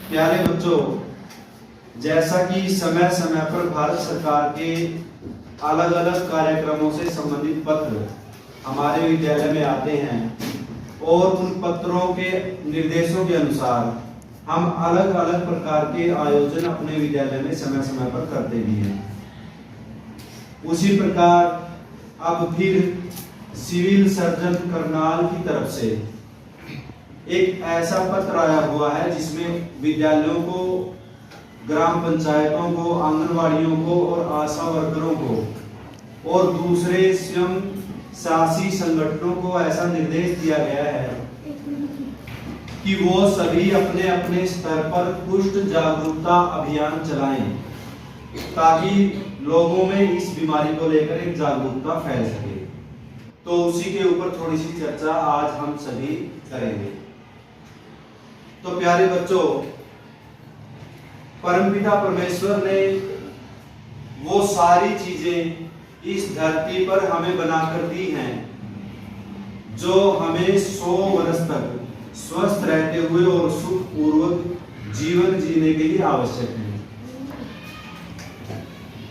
प्यारे बच्चों, जैसा कि समय समय पर भारत सरकार के अलग अलग कार्यक्रमों से संबंधित पत्र हमारे विद्यालय में आते हैं और उन पत्रों के निर्देशों के अनुसार हम अलग अलग प्रकार के आयोजन अपने विद्यालय में समय समय पर करते भी हैं। उसी प्रकार अब फिर सिविल सर्जन करनाल की तरफ से एक ऐसा पत्र आया हुआ है जिसमें विद्यालयों को, ग्राम पंचायतों को, आंगनवाड़ियों को और आशा वर्करों को और दूसरे स्वयं शासी संगठनों को ऐसा निर्देश दिया गया है कि वो सभी अपने अपने स्तर पर कुष्ठ जागरूकता अभियान चलाएं ताकि लोगों में इस बीमारी को लेकर एक जागरूकता फैल सके। तो उसी के ऊपर थोड़ी सी चर्चा आज हम सभी करेंगे। तो प्यारे बच्चों, परमपिता परमेश्वर ने वो सारी चीजें इस धरती पर हमें बनाकर दी हैं जो हमें 100 वर्ष तक स्वस्थ रहते हुए और सुखपूर्वक जीवन जीने के लिए आवश्यक है।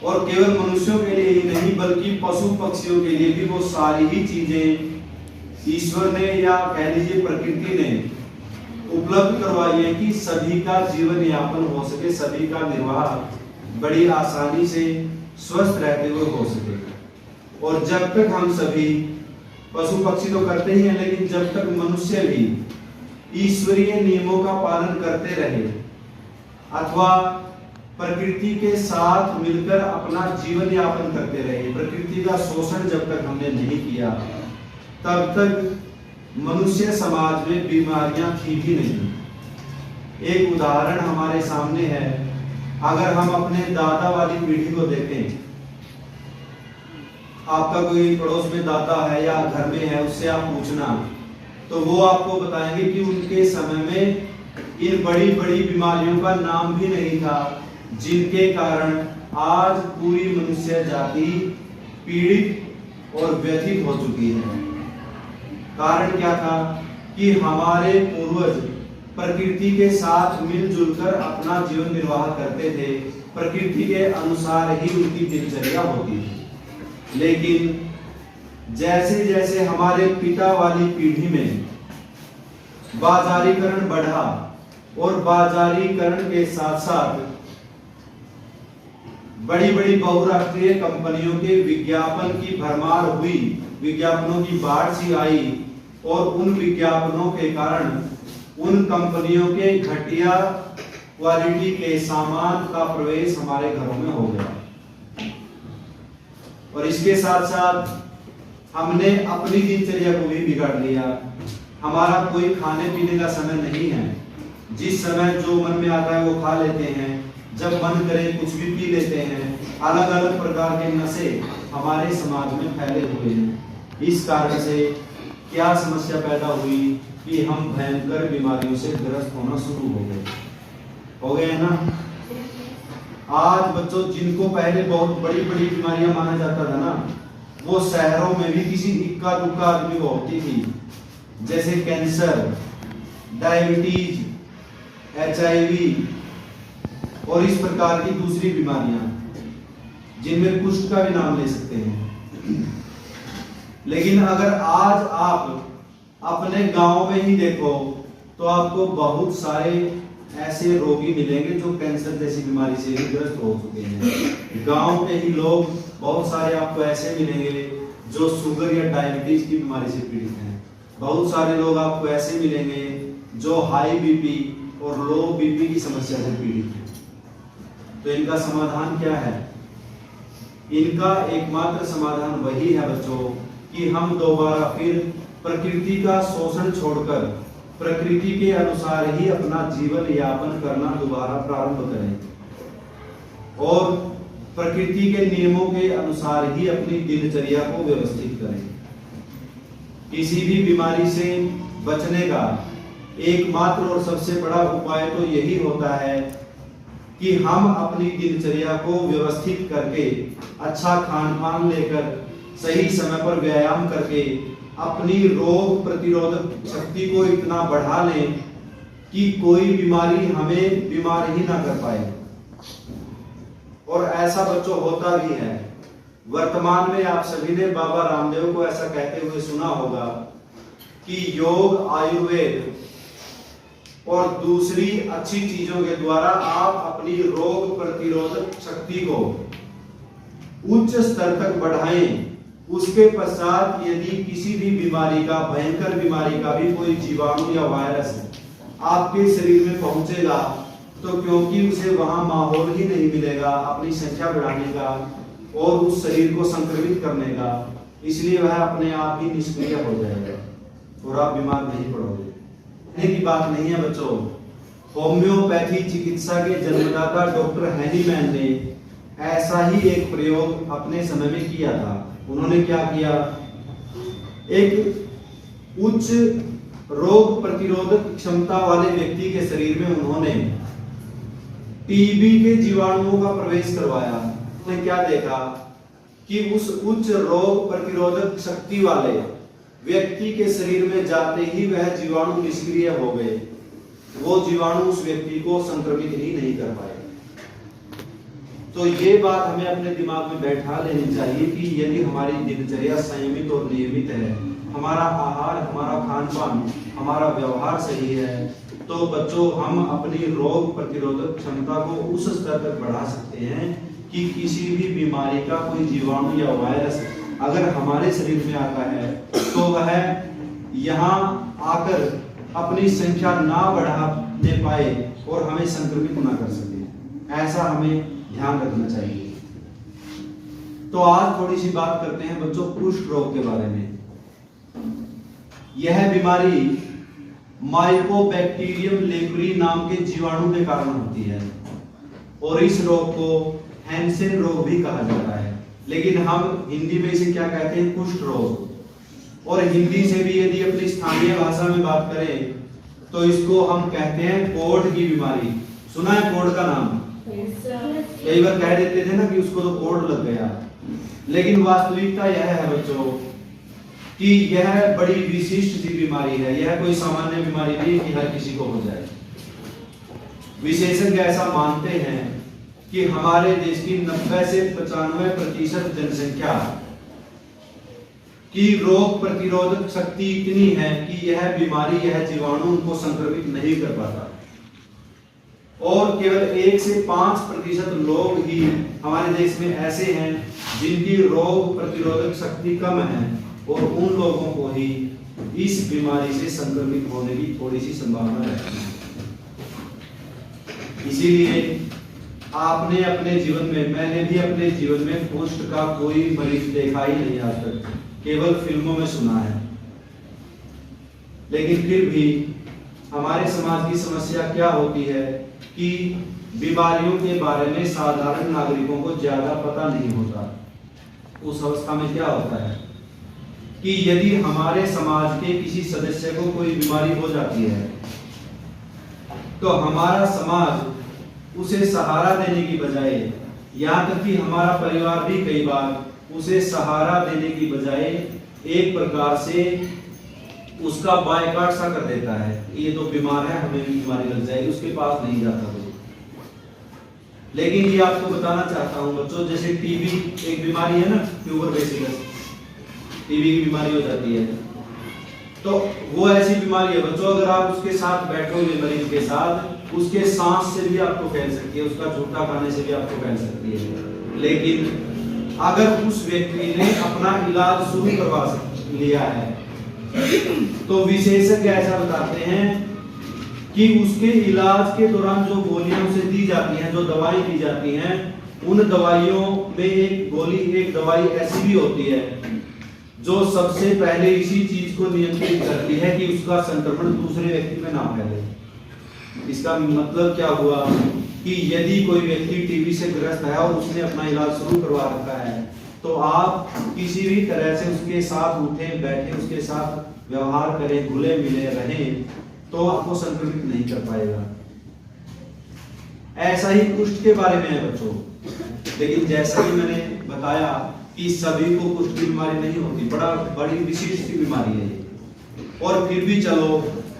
और केवल मनुष्यों के लिए ही नहीं बल्कि पशु पक्षियों के लिए भी वो सारी ही चीजें ईश्वर ने या कह लीजिए प्रकृति ने उपलब्ध करवाई है कि सभी का जीवन यापन हो सके, सभी का निर्वाह बड़ी आसानी से स्वस्थ रहते हुए हो सके। और जब तक हम सभी, पशु पक्षी तो करते ही हैं, लेकिन जब तक मनुष्य भी ईश्वरीय नियमों का पालन करते रहे अथवा प्रकृति के साथ मिलकर अपना जीवन यापन करते रहे, प्रकृति का शोषण जब तक हमने नहीं किया, तब तक मनुष्य समाज में बीमारियां थी भी नहीं। एक उदाहरण हमारे सामने है। अगर हम अपने दादा वाली पीढ़ी को देखें, आपका कोई पड़ोस में दादा है या घर में है, उससे आप पूछना तो वो आपको बताएंगे कि उनके समय में इन बड़ी बड़ी बीमारियों का नाम भी नहीं था, जिनके कारण आज पूरी मनुष्य जाति पीड़ित और व्यथित हो चुकी है। कारण क्या था कि हमारे पूर्वज प्रकृति के साथ मिलजुल कर अपना जीवन निर्वाह करते थे, प्रकृति के अनुसार ही उनकी दिनचर्या होती थी। लेकिन जैसे जैसे हमारे पिता वाली पीढ़ी में बाजारीकरण बढ़ा और बाजारीकरण के साथ साथ बड़ी बड़ी बहुराष्ट्रीय कंपनियों के विज्ञापन की भरमार हुई, विज्ञापनों की बाढ़ सी आई और उन विज्ञापनों के कारण उन कंपनियों के घटिया क्वालिटी के सामान का प्रवेश हमारे घरों में हो गया। और इसके साथ साथ हमने अपनी दिनचर्या को भी बिगाड़ लिया। हमारा कोई खाने पीने का समय नहीं है, जिस समय जो मन में आता है वो खा लेते हैं, जब मन करे कुछ भी पी लेते हैं। अलग अलग प्रकार के नशे हमारे समाज में फैले हुए हैं। इस कारण से क्या समस्या पैदा हुई कि हम भयंकर बीमारियों से ग्रस्त होना शुरू हो गए हैं ना। आज बच्चों, जिनको पहले बहुत बड़ी बड़ी बीमारियां माना जाता था ना, वो शहरों में भी किसी इक्का दुक्का आदमी को होती थी, जैसे कैंसर, डायबिटीज, HIV और इस प्रकार की दूसरी बीमारियां, जिनमें कुष्ठ का भी नाम ले सकते हैं। लेकिन अगर आज आप अपने गांव में ही देखो तो आपको बहुत सारे ऐसे रोगी मिलेंगे जो कैंसर जैसी बीमारी से भी ग्रस्त हो चुके हैं। गांव के ही लोग बहुत सारे आपको ऐसे मिलेंगे जो शुगर या डायबिटीज की बीमारी से पीड़ित हैं। बहुत सारे लोग आपको ऐसे मिलेंगे जो हाई बीपी और लो बीपी की समस्या से पीड़ित हैं। तो इनका समाधान क्या है? इनका एकमात्र समाधान वही है बच्चों कि हम दोबारा फिर प्रकृति का शोषण छोड़कर प्रकृति के अनुसार ही अपना जीवन यापन करना दोबारा प्रारंभ करें और प्रकृति के नियमों के अनुसार ही अपनी दिनचर्या को व्यवस्थित करें। किसी भी बीमारी से बचने का एकमात्र और सबसे बड़ा उपाय तो यही होता है कि हम अपनी दिनचर्या को व्यवस्थित करके, अच्छा खान पान लेकर, सही समय पर व्यायाम करके अपनी रोग प्रतिरोधक शक्ति को इतना बढ़ा लें कि कोई बीमारी हमें बीमार ही ना कर पाए। और ऐसा बच्चों होता भी है। वर्तमान में आप सभी ने बाबा रामदेव को ऐसा कहते हुए सुना होगा कि योग, आयुर्वेद और दूसरी अच्छी चीजों के द्वारा आप अपनी रोग प्रतिरोधक शक्ति को उच्च स्तर तक बढ़ाएं। उसके पश्चात यदि किसी भी बीमारी का, भयंकर बीमारी का भी कोई जीवाणु या वायरस आपके शरीर में पहुंचेगा तो क्योंकि उसे वहां माहौल ही नहीं मिलेगा अपनी संख्या बढ़ाने का और उस शरीर को संक्रमित करने का, इसलिए वह अपने आप ही निष्क्रिय हो जाएगा और आप बीमार नहीं पड़ोगे। की बात नहीं है बच्चों। होम्योपैथी चिकित्सा के जन्मदाता डॉक्टर हैनीमैन ने ऐसा ही एक प्रयोग अपने समय में किया था। उन्होंने क्या किया, एक उच्च रोग प्रतिरोधक क्षमता वाले व्यक्ति के शरीर में उन्होंने टीबी के जीवाणुओं का प्रवेश करवाया। उन्होंने क्या देखा कि उस उच्च रोग प्रतिरोधक शक्ति वाले व्यक्ति के शरीर में जाते ही वह जीवाणु निष्क्रिय हो गए। वो जीवाणु उस व्यक्ति को संक्रमित ही नहीं कर पाए। तो ये बात हमें अपने दिमाग में बैठा लेनी चाहिए कि यदि हमारी दिनचर्या संयमित और नियमित है, हमारा आहार, हमारा खान पान, हमारा व्यवहार सही है, तो बच्चों हम अपनी रोग प्रतिरोधक क्षमता को उस स्तर तक बढ़ा सकते हैं कि किसी भी बीमारी का कोई जीवाणु या वायरस अगर हमारे शरीर में आता है तो वह यहाँ आकर अपनी संख्या ना बढ़ाने पाए और हमें संक्रमित ना कर सके। ऐसा हमें ध्यान रखना चाहिए। तो आज थोड़ी सी बात करते हैं बच्चों कुष्ठ रोग के बारे में। यह बीमारी माइकोबैक्टीरियम लेप्री नाम के जीवाणु के कारण होती है और इस रोग को हैंसेन रोग भी कहा जाता है, लेकिन हम हिंदी में इसे क्या कहते हैं, कुष्ठ रोग। और हिंदी से भी यदि अपनी स्थानीय भाषा में बात करें तो इसको हम कहते हैं कोढ़ की बीमारी। सुना है कोढ़ का नाम? कई बार कह देते थे ना कि उसको तो कोढ़ लग गया, लेकिन वास्तविकता यह है बच्चों कि यह बड़ी विशिष्ट सी बीमारी है। यह कोई सामान्य बीमारी नहीं कि हर किसी को हो जाए। विशेषज्ञ ऐसा मानते हैं कि हमारे देश की 90 से 95% जनसंख्या की रोग प्रतिरोधक शक्ति इतनी है कि यह बीमारी, यह जीवाणु उनको संक्रमित नहीं कर पाता और केवल 1 से 5% लोग ही हमारे देश में ऐसे हैं जिनकी रोग प्रतिरोधक शक्ति कम है और उन लोगों को ही इस बीमारी से संक्रमित होने की थोड़ी सी संभावना रहती है। इसीलिए आपने अपने जीवन में, मैंने भी अपने जीवन में कुष्ठ का कोई मरीज देखा ही नहीं आज तक, केवल फिल्मों में सुना है। लेकिन फिर भी हमारे समाज की समस्या क्या होती है कि बीमारियों के बारे में साधारण नागरिकों को ज्यादा पता नहीं होता। उस अवस्था में क्या होता है कि यदि हमारे समाज के किसी सदस्य को कोई बीमारी हो जाती है तो हमारा समाज उसे सहारा देने की बजाय, यहाँ तक कि हमारा परिवार भी कई बार उसे सहारा देने की बजाय एक प्रकार से उसका बायकॉट सा कर देता है कि ये तो बीमार है, हमें भी बीमारी लग जाएगी, उसके पास नहीं जाता कोई। लेकिन ये आपको बताना चाहता हूँ बच्चों, जैसे टीबी एक बीमारी है ना, ट्यूबर बेसिलस, टीबी की बीमारी हो जाती है, तो वो ऐसी बीमारी है बच्चों, अगर आप उसके साथ बैठोगे मरीज के साथ, उसके सांस से भी आपको फैल सकती है, उसका झूठा खाने से भी आपको फैल सकती है। लेकिन अगर उस व्यक्ति ने अपना इलाज शुरू करवा लिया है तो विशेषज्ञ ऐसा बताते हैं कि उसके इलाज के दौरान जो गोलियां उसे दी जाती हैं, जो दवाई दी जाती हैं, उन दवाइयों में एक दवाई ऐसी भी होती है जो सबसे पहले इसी चीज को नियंत्रित करती है कि उसका संक्रमण दूसरे व्यक्ति में ना फैले। इसका मतलब क्या हुआ कि यदि कोई व्यक्ति टीबी से ग्रस्त है और उसने अपना इलाज शुरू करवा रखा है तो आप किसी भी तरह से उसके साथ उठे बैठे, उसके साथ व्यवहार करें, घुले मिले रहें, तो आपको संक्रमित नहीं कर पाएगा। ऐसा ही कुष्ठ के बारे में है बच्चों। लेकिन जैसा कि मैंने बताया कि सभी को कुष्ठ की बीमारी नहीं होती, बड़ी विशिष्ट बीमारी है ये। और फिर भी चलो,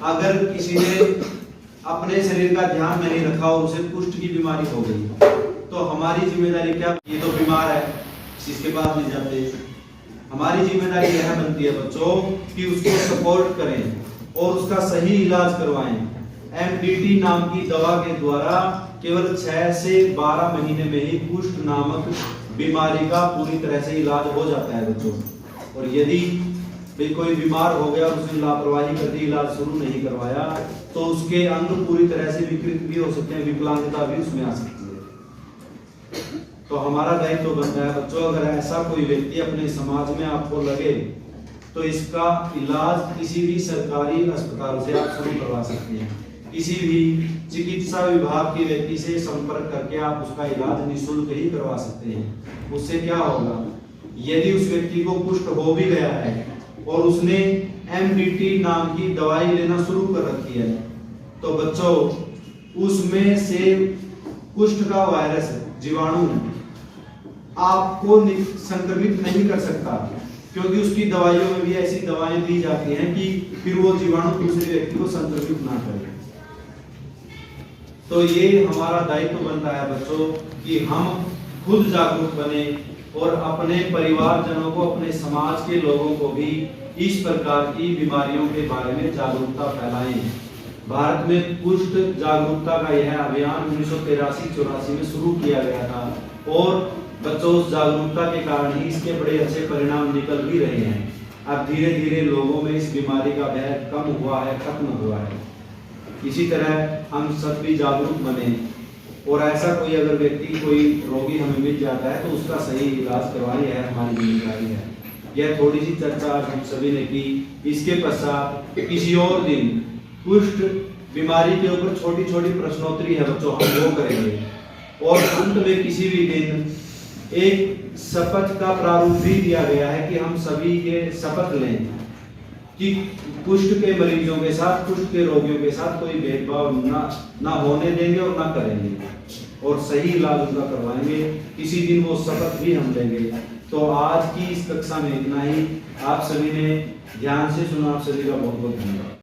अगर किसी ने अपने शरीर का ध्यान नहीं रखा और उसे कुष्ठ की बीमारी हो गई, तो हमारी जिम्मेदारी क्या? ये तो बीमार है, इसके पास ले जाते। हमारी जिम्मेदारी यह बनती है बच्चों कि उसको सपोर्ट करें और उसका सही इलाज करवाएं। MDT नाम की दवा के द्वारा केवल 6 से 12 महीने में ही कुष्ठ नामक बीमारी का पूरी तरह से इलाज हो जाता है बच्चों। और यदि कोई बीमार हो गया और उसने लापरवाही कर दी, इलाज शुरू नहीं करवाया, तो उसके अंग पूरी तरह से विकृत भी हो सकते हैं, विकलांगता भी उसमें आ सकती है। तो हमारा दायित्व बनता है बच्चों, अगर ऐसा कोई व्यक्ति अपने समाज में आपको लगे तो इसका इलाज किसी भी सरकारी अस्पताल से आप शुरू करवा सकते हैं। किसी भी चिकित्सा विभाग के व्यक्ति से संपर्क करके आप उसका इलाज निःशुल्क ही करवा सकते हैं। उससे क्या होगा, यदि उस व्यक्ति को कुष्ठ हो भी गया है और उसने MDT नाम की दवाई लेना शुरू कर रखी है, तो बच्चों उसमें से कुष्ठ का वायरस जीवाणु आपको संक्रमित नहीं कर सकता, क्योंकि उसकी दवाइयों में भी ऐसी दवाएं दी जाती हैं कि फिर वो जीवाणु दूसरे व्यक्ति को संक्रमित ना करे। तो ये हमारा दायित्व बनता है बच्चों कि हम खुद जागरूक बने और अपने परिवारजनों को, अपने समाज के लोगों को भी इस प्रकार की बीमारियों के बारे में जागरूकता फैलाएं। भारत में कुष्ठ जागरूकता का यह अभियान 1983-84 में शुरू किया गया था और बच्चों उस जागरूकता के कारण ही इसके बड़े अच्छे परिणाम निकल भी रहे हैं। अब धीरे धीरे लोगों में इस बीमारी का भय कम हुआ है, खत्म हुआ है। इसी तरह हम सब भी जागरूक बने और ऐसा कोई अगर व्यक्ति, कोई रोगी हमें मिल जाता है तो उसका सही इलाज करवाएं, यह हमारी जिम्मेदारी है। यह थोड़ी सी चर्चा आज हम सभी ने की। इसके पश्चात किसी और दिन कुष्ठ बीमारी के ऊपर छोटी छोटी प्रश्नोत्तरी है बच्चों, हम वो करेंगे। और अंत में किसी भी दिन एक शपथ का प्रारूप भी दिया गया है कि हम सभी ये शपथ लें कि कुष्ठ के मरीजों के साथ, कुष्ठ के रोगियों के साथ कोई भेदभाव ना होने देंगे और ना करेंगे और सही इलाज उनका करवाएंगे। किसी दिन वो शपथ भी हम लेंगे। तो आज की इस कक्षा में इतना ही। आप सभी ने ध्यान से सुना, आप सभी का बहुत बहुत धन्यवाद।